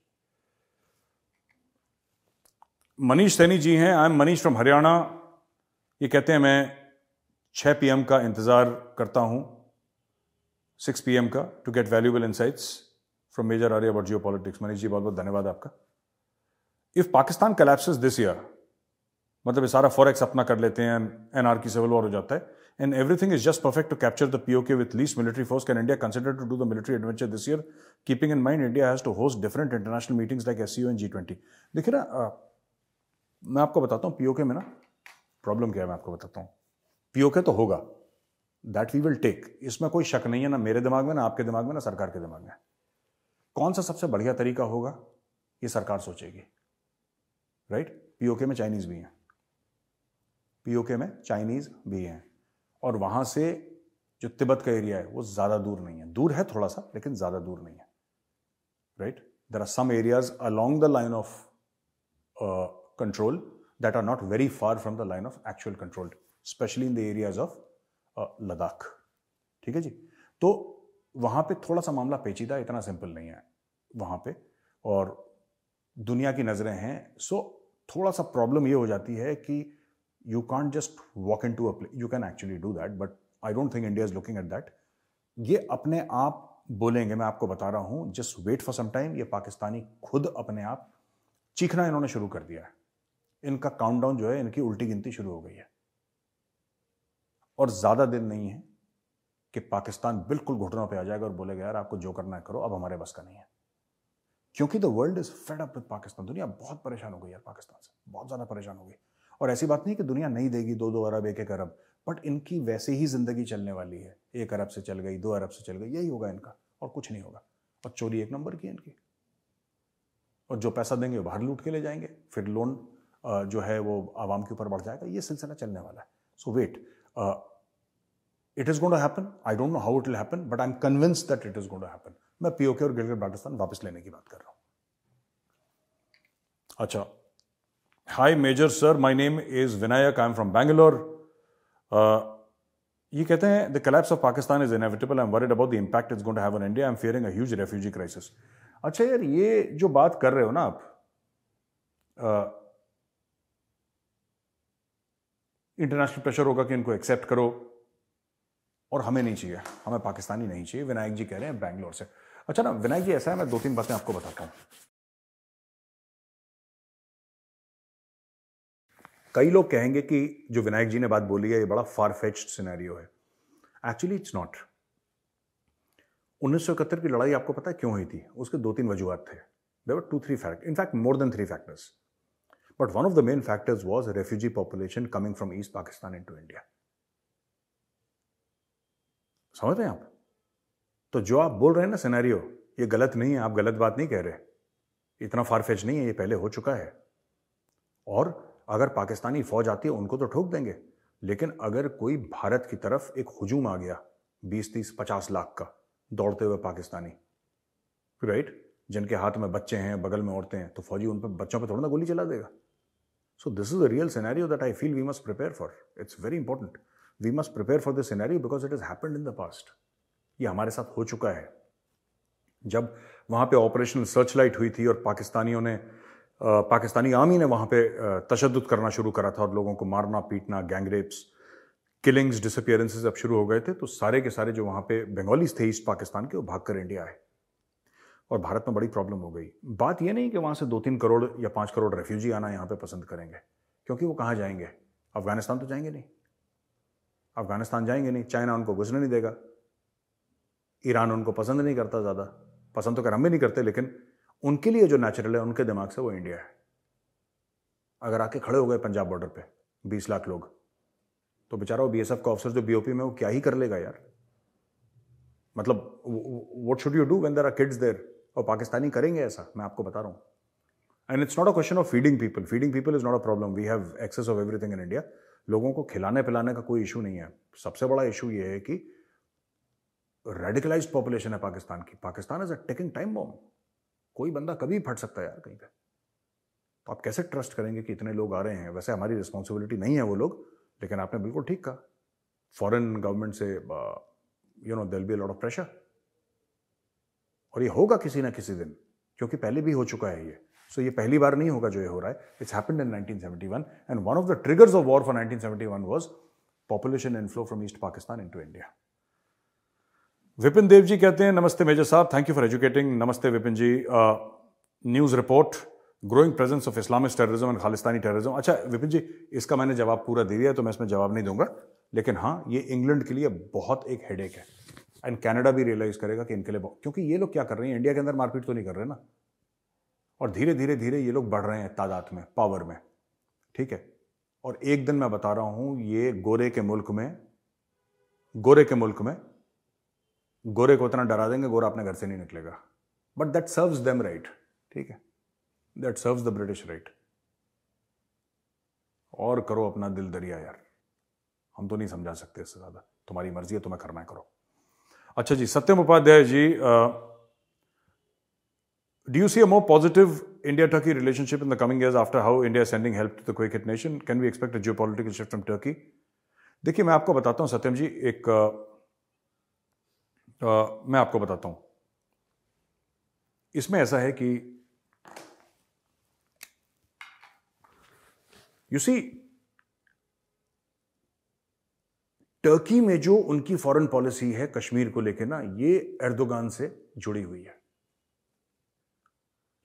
Manish Saini ji हैं, I am Manish from Haryana. ये कहते हैं मैं 6 PM का इंतजार करता हूं, 6 PM का, to get valuable insights from major Arya about geopolitics. Manish ji बहुत बहुत धन्यवाद आपका। If Pakistan collapses this year, मतलब ये सारा फॉरेक्स अपना कर लेते हैं, एनआरकी सिविल वॉर हो जाता है, and everything is just perfect to capture the POK with least military force, can India consider to do the military adventure this year? Keeping in mind India has to host different international meetings like SCO and G20. देखिए ना, मैं आपको बताता हूँ POK में ना प्रॉब्लम क्या है, मैं आपको बताता हूँ। POK तो होगा, दैट वी विल टेक, इसमें कोई शक नहीं है, ना मेरे दिमाग में, ना आपके दिमाग में, ना सरकार के दिमाग में। कौन सा सबसे बढ़िया तरीका होगा ये सरकार सोचेगी, राइट? POK में चाइनीज भी हैं, POK में चाइनीज भी हैं, और वहां से जो तिब्बत का एरिया है वो ज्यादा दूर नहीं है, दूर है थोड़ा सा लेकिन ज्यादा दूर नहीं है, right? There are some areas along the line of control that are not very far from the line of actual control, especially in the areas of Ladakh. ठीक है जी, तो वहां पे थोड़ा सा मामला पेचीदा, इतना सिंपल नहीं है वहां पे, और दुनिया की नजरें हैं, सो थोड़ा सा प्रॉब्लम ये हो जाती है कि you can't just walk into a place. You can actually do that, but I don't think India is looking at that. ये अपने आप बोलेंगे, मैं आपको बता रहा हूं, just wait for some time। ये पाकिस्तानी खुद अपने आप चीखना इन्होंने शुरू कर दिया है, इनका काउंटडाउन जो है, इनकी उल्टी गिनती शुरू हो गई है, और ज्यादा दिन नहीं है कि पाकिस्तान बिल्कुल घुटनों पे आ जाएगा और बोलेगा यार आपको जो करना है करो, अब हमारे बस का नहीं है, क्योंकि the world is fed up with Pakistan. दुनिया बहुत परेशान हो गई यार पाकिस्तान से, बहुत ज्यादा परेशान हो गई। और ऐसी बात नहीं कि दुनिया नहीं देगी 2-2 अरब 1-1 अरब, बट इनकी वैसे ही जिंदगी चलने वाली है, 1 अरब से चल गई, 2 अरब से चल गई, यही होगा इनका, और कुछ नहीं होगा। और चोरी 1 नंबर की इनकी, और जो पैसा देंगे वो बाहर लूट के ले जाएंगे, फिर लोन जो है वो आवाम के ऊपर बढ़ जाएगा, ये सिलसिला चलने वाला है। So wait, it is going to happen, I don't know how it will happen, but I am convinced that it is going to happen. मैं POK और गिलगित बाल्टिस्तान वापस लेने की बात कर रहा हूं। अच्छा, Hi Major Sir, my name is Vinayak, I am from Bangalore. ये कहते हैं the collapse of Pakistan is inevitable. I'm worried about the impact it's going to have on India. I'm fearing a huge refugee crisis. अच्छा यार, ये जो बात कर रहे हो ना आप, इंटरनेशनल प्रेशर होगा कि इनको एक्सेप्ट करो, और हमें नहीं चाहिए, हमें पाकिस्तानी नहीं चाहिए, विनायक जी कह रहे हैं बैंगलोर से। अच्छा ना विनायक जी, ऐसा है, मैं 2-3 बातें आपको बताता हूँ। कई लोग कहेंगे कि जो विनायक जी ने बात बोली है ये बड़ा फार फेच्ड सिनेरियो है। Actually it's not. 1971 की लड़ाई आपको पता है क्यों हुई थी? उसके 2-3 वजूहत थे। There were 2-3 factors, in fact more than 3 factors, but one of the main factors was refugee population coming from east Pakistan into India. समझ रहे हैं आप? तो जो आप बोल रहे हैं ना सिनेरियो, ये गलत नहीं है, आप गलत बात नहीं कह रहे, इतना फार फेच नहीं है, ये पहले हो चुका है। और अगर पाकिस्तानी फौज आती है उनको तो ठोक देंगे, लेकिन अगर कोई भारत की तरफ एक हुजूम आ गया 20-30-50 लाख का दौड़ते हुए पाकिस्तानी, राइट, जिनके हाथ में बच्चे हैं, बगल में औरतें हैं, तो फौजी उन पर बच्चों पर थोड़ा ना गोली चला देगा। So this is a real scenario that I feel we must prepare for. It's very important, we must prepare for this scenario because it is happened in the past. ये हमारे साथ हो चुका है। जब वहां पे ऑपरेशन सर्चलाइट हुई थी और पाकिस्तानी आर्मी ने वहां पे तशद्दुद करना शुरू करा था और लोगों को मारना पीटना, गैंगरेप्स, किलिंग्स, डिसअपियरेंसेस अब शुरू हो गए थे, तो सारे के सारे जो वहां पे बंगालीज थे ईस्ट पाकिस्तान के, वो भागकर इंडिया आए और भारत में बड़ी प्रॉब्लम हो गई। बात यह नहीं कि वहां से 2-3 करोड़ या 5 करोड़ रेफ्यूजी आना यहाँ पे पसंद करेंगे, क्योंकि वो कहाँ जाएंगे? अफगानिस्तान तो जाएंगे नहीं, अफगानिस्तान जाएंगे नहीं, चाइना उनको घुसने नहीं देगा, ईरान उनको पसंद नहीं करता, ज्यादा पसंद तो कर हम भी नहीं करते, लेकिन उनके लिए जो नेचुरल है उनके दिमाग से वो इंडिया है। अगर आके खड़े हो गए पंजाब बॉर्डर पे 20 लाख लोग, तो बेचारा वो BSF का ऑफिसर जो BOP में, वो क्या ही कर लेगा यार? मतलब what should you do when there are kids there? और पाकिस्तानी करेंगे ऐसा, मैं आपको बता रहा हूं। And it's not a question of feeding people, feeding people is not a problem, we have access of everything in India. लोगों को खिलाने पिलाने का कोई इशू नहीं है। सबसे बड़ा इशू ये है कि रेडिकलाइज्ड पॉपुलेशन है पाकिस्तान की। Pakistan is a ticking time bomb, कोई बंदा कभी फट सकता है यार कहीं पे। तो आप कैसे ट्रस्ट करेंगे कि इतने लोग आ रहे हैं? वैसे हमारी रिस्पॉन्सिबिलिटी नहीं है वो लोग, लेकिन आपने बिल्कुल ठीक कहा, फॉरेन गवर्नमेंट से there will be a lot of pressure, और ये होगा किसी ना किसी दिन, क्योंकि पहले भी हो चुका है ये। सो ये पहली बार नहीं होगा जो ये हो रहा है। It's happened in 1971 and one of the triggers of war for 1971 was population inflow from east Pakistan into India. Vipin Dev ji कहते हैं नमस्ते मेजर साहब, थैंक यू फॉर एजुकेटिंग। नमस्ते Vipin ji. News report, growing presence of Islamic terrorism and Khalistani terrorism. अच्छा विपिन जी, इसका मैंने जवाब पूरा दे दिया तो मैं इसमें जवाब नहीं दूंगा, लेकिन हाँ ये इंग्लैंड के लिए बहुत एक हेडेक है एंड कनाडा भी रियलाइज करेगा कि इनके लिए, क्योंकि ये लोग क्या कर रहे हैं, इंडिया के अंदर मारपीट तो नहीं कर रहे ना, और धीरे धीरे धीरे ये लोग बढ़ रहे हैं तादाद में, पावर में, ठीक है। और एक दिन मैं बता रहा हूं, ये गोरे के मुल्क में गोरे को इतना डरा देंगे, गोरा अपने घर से नहीं निकलेगा। But that serves them right, ठीक है, that serves the British right. और करो अपना दिल दरिया यार, हम तो नहीं समझा सकते इससे ज्यादा, तुम्हारी मर्जी है, तुम्हें करना है करो। अच्छा जी, सत्यम Upadhyay ji, do you see a more positive India-Turkey relationship in the coming years after how India is sending help to the quake hit nation? Can we expect a geopolitical shift from Turkey? देखिए मैं आपको बताता हूं सत्यम जी, मैं आपको बताता हूं, इसमें ऐसा है कि यू सी टर्की में जो उनकी फॉरेन पॉलिसी है कश्मीर को लेकर ना, ये एर्दोगान से जुड़ी हुई है,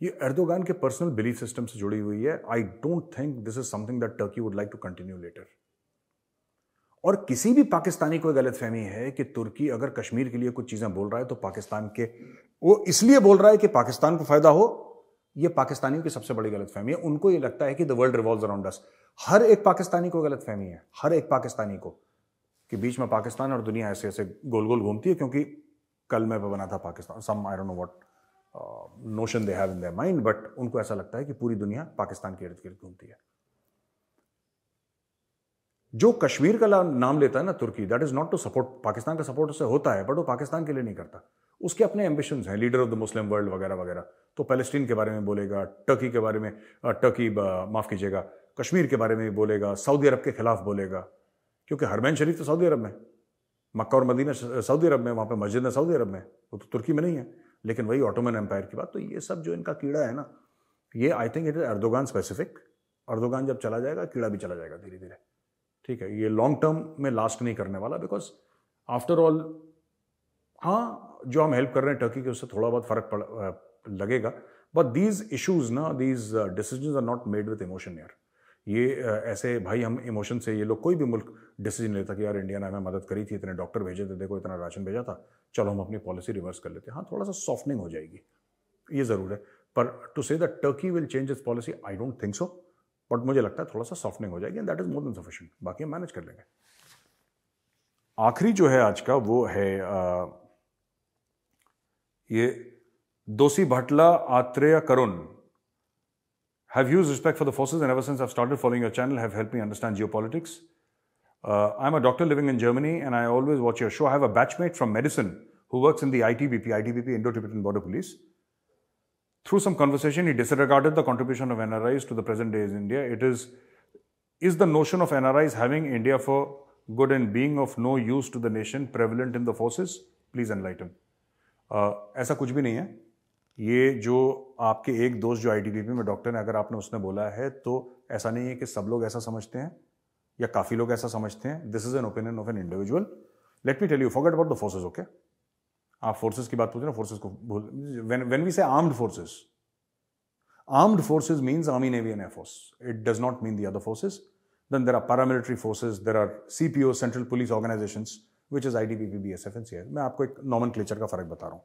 ये एर्दोगान के पर्सनल बिलीफ सिस्टम से जुड़ी हुई है। I don't think this is something that Turkey would like to continue later. और किसी भी पाकिस्तानी को गलतफहमी है कि तुर्की अगर कश्मीर के लिए कुछ चीजें बोल रहा है तो पाकिस्तान के, वो इसलिए बोल रहा है कि पाकिस्तान को फायदा हो, ये पाकिस्तानियों की सबसे बड़ी गलतफहमी है। उनको ये लगता है कि the world revolves around us. हर एक पाकिस्तानी को गलतफहमी है, हर एक पाकिस्तानी को, कि बीच में पाकिस्तान और दुनिया ऐसे ऐसे गोल गोल घूमती है, क्योंकि कल में बना था Pakistan, some I don't know what notion they have in their mind, but उनको ऐसा लगता है कि पूरी दुनिया पाकिस्तान के इर्द गिर्द घूमती है। जो कश्मीर का नाम लेता है ना तुर्की, that is not to support Pakistan का, सपोर्ट उससे होता है, बट वो पाकिस्तान के लिए नहीं करता। उसके अपने एम्बिशंस हैं, leader of the Muslim world वगैरह वगैरह। तो पैलेस्टीन के बारे में बोलेगा, टर्की के बारे में, माफ कीजिएगा, कश्मीर के बारे में भी बोलेगा, सऊदी अरब के खिलाफ बोलेगा, क्योंकि हरमैन शरीफ तो सऊदी अरब में, मक्का और मदीना सऊदी अरब में, वहां पे मस्जिद है सऊदी अरब में, वो तो तुर्की में नहीं है। लेकिन वही ऑटोमन एम्पायर की बात, तो ये सब जो इनका कीड़ा है ना, ये I think it is Erdogan specific. Erdogan जब चला जाएगा, कीड़ा भी चला जाएगा धीरे धीरे, ठीक है। ये लॉन्ग टर्म में लास्ट नहीं करने वाला, बिकॉज आफ्टर ऑल, हाँ जो हम हेल्प कर रहे हैं टर्की के, उससे थोड़ा बहुत फर्क लगेगा, बट दीज इश्यूज ना, these decisions are not made with emotion यार। ये ऐसे भाई हम इमोशन से, ये लोग कोई भी मुल्क डिसीजन लेता कि यार इंडिया ने हमें मदद करी थी, इतने डॉक्टर भेजे थे, देखो इतना राशन भेजा था, चलो हम अपनी पॉलिसी रिवर्स कर लेते हैं। हाँ थोड़ा सा सॉफ्टनिंग हो जाएगी, ये जरूर है, पर to say that Turkey will change its policy, I don't think so, but मुझे लगता है थोड़ा सा सॉफ्टनिंग हो जाएगी, and that is more than sufficient. बाकी हम मैनेज कर लेंगे। आखिरी जो है आज का, वो है ये दोषी भटला आत्रेय करुण। Have huge respect for the forces, and ever since I've started following your channel, have helped me understand geopolitics. I'm a doctor living in Germany, and I always watch your show. I have a batchmate from medicine who works in the ITBP, Indo-Tibetan Border Police. Through some conversation, he disregarded the contribution of NRIs to the present day in India. Is the notion of NRIs having India for good and being of no use to the nation prevalent in the forces? Please enlighten. ऐसा कुछ भी नहीं है। ये जो आपके एक दोस्त जो ITBP में डॉक्टर है, अगर आपने उसने बोला है, तो ऐसा नहीं है कि सब लोग ऐसा समझते हैं या काफी लोग ऐसा समझते हैं। This is an opinion of an individual. Let me tell you, forget about the forces, okay? आप फोर्सेस की बात पूछ रहे हैं, फोर्सेस को भूल। When we say armed forces means army, navy and air force. It does not mean the other forces. Then there are paramilitary forces, there are CPO, central police organisations, which is ITBP, BSF and CIS। मैं आपको एक नॉमेनक्लेचर का फर्क बता रहा हूं।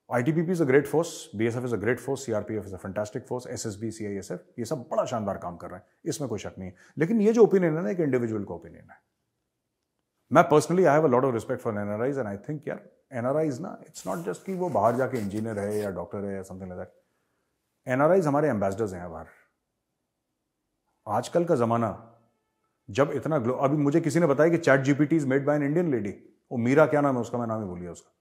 ITBP is a great force, BSF is a great force, CRPF is a fantastic force, SSB, CISF, ये सब बड़ा शानदार काम कर रहे हैं, इसमें कोई शक नहीं है। लेकिन ये जो ओपिनियन है ना, एक इंडिविजुअल का ओपिनियन है। मैं personally I have a lot of respect for NRIs, and I think यार NRIs ना, इट्स नॉट जस्ट कि वो बाहर जाके इंजीनियर है या डॉक्टर है या समथिंग लाइक दैट। NRIs हमारे एम्बेसडर्स हैं बाहर। आजकल का जमाना जब इतना अभी मुझे किसी ने बताया कि ChatGPT is made by an Indian lady, वो मीरा क्या नाम है उसका, मैं नाम ही भूल गया उसका।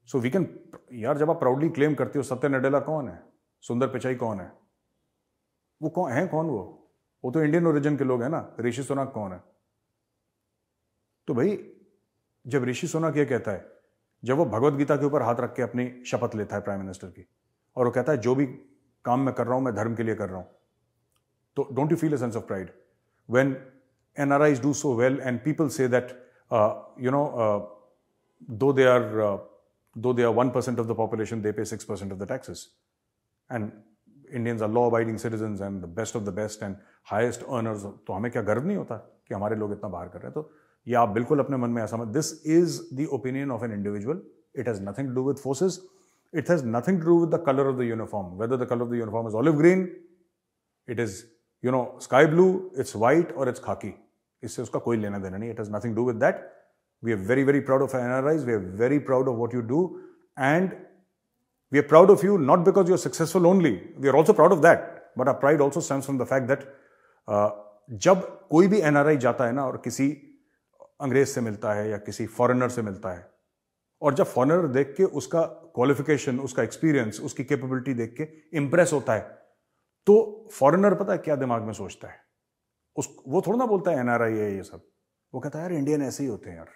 सो वी कैन, यार जब आप प्राउडली क्लेम करते हो, सत्य नडेला कौन है, सुंदर पिचाई कौन है, वो कौन है, कौन वो तो इंडियन ओरिजिन के लोग हैं ना। ऋषि सुनक कौन है? तो भाई जब ऋषि सुनक ये कहता है, जब वो भगवत गीता के ऊपर हाथ रख के अपनी शपथ लेता है प्राइम मिनिस्टर की, और वो कहता है जो भी काम मैं कर रहा हूं मैं धर्म के लिए कर रहा हूं, तो don't you feel a sense of pride when NRIs do so well, and people say that though they are 1% of the population, they pay 6% of the taxes, and Indians are law-abiding citizens and the best of the best and highest earners. तो हमें क्या गर्व नहीं होता कि हमारे लोग इतना बाहर कर रहे हैं? तो ये आप बिल्कुल अपने मन में ऐसा मत. This is the opinion of an individual. It has nothing to do with forces. It has nothing to do with the color of the uniform. Whether the color of the uniform is olive green, it is sky blue, it's white, or it's khaki. इससे उसका कोई लेना देना नहीं. It has nothing to do with that. We are very, very proud of our NRIs. We are very proud of what you do, and we are proud of you not because you are successful only. We are also proud of that. But our pride also stems from the fact that जब कोई भी NRI जाता है ना और किसी अंग्रेज से मिलता है या किसी फॉरेनर से मिलता है, और जब फॉरेनर देख के उसका क्वालिफिकेशन, उसका एक्सपीरियंस, उसकी कैपेबिलिटी देख के इंप्रेस होता है, तो फॉरेनर पता है क्या दिमाग में सोचता है? वो थोड़ा ना बोलता है NRI है ये सब. वो कहता है यार इंडियन ऐसे ही होते हैं यार.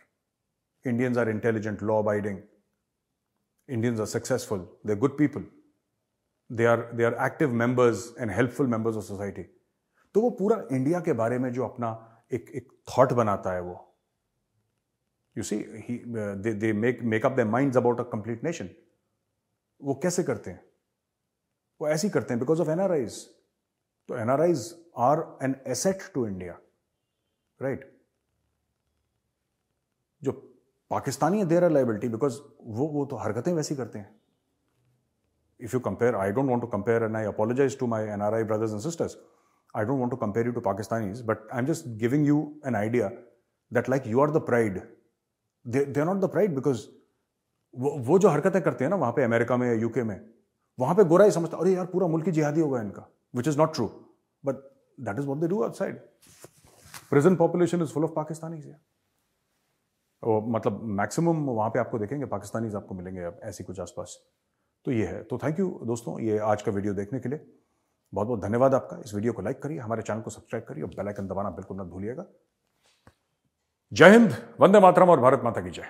Indians are intelligent, law-abiding. Indians are successful. They're good people. They are active members and helpful members of society. तो वो पूरा इंडिया के बारे में जो अपना एक थॉट बनाता है वो, you see, they make up their minds about a complete nation. वो कैसे करते हैं? वो ऐसे ही करते हैं because of NRIs. तो NRIs are an asset to India, right? जो पाकिस्तानी है, देयर आर लाइबिलिटी बिकॉज वो तो हरकतें वैसी करते हैं. If you compare, I don't want to compare, and I apologise to my NRI brothers and sisters, I don't want to compare you to Pakistanis, but I'm just giving you an idea that like you are the pride. They are not the pride because वो जो हरकतें करते हैं ना वहां पे अमेरिका में या यूके में, वहां पे गोरा ही समझता अरे यार पूरा मुल्क ही जिहादी होगा इनका, which is not true, but that is what they do outside. Prison population is full of Pakistanis here. मतलब मैक्सिमम वहां पे आपको देखेंगे पाकिस्तानीज आपको मिलेंगे अब ऐसी कुछ आसपास. तो ये है. तो थैंक यू दोस्तों, ये आज का वीडियो देखने के लिए बहुत बहुत धन्यवाद आपका. इस वीडियो को लाइक करिए, हमारे चैनल को सब्सक्राइब करिए और बेल आइकन दबाना बिल्कुल मत भूलिएगा. जय हिंद, वंदे मातरम और भारत माता की जय.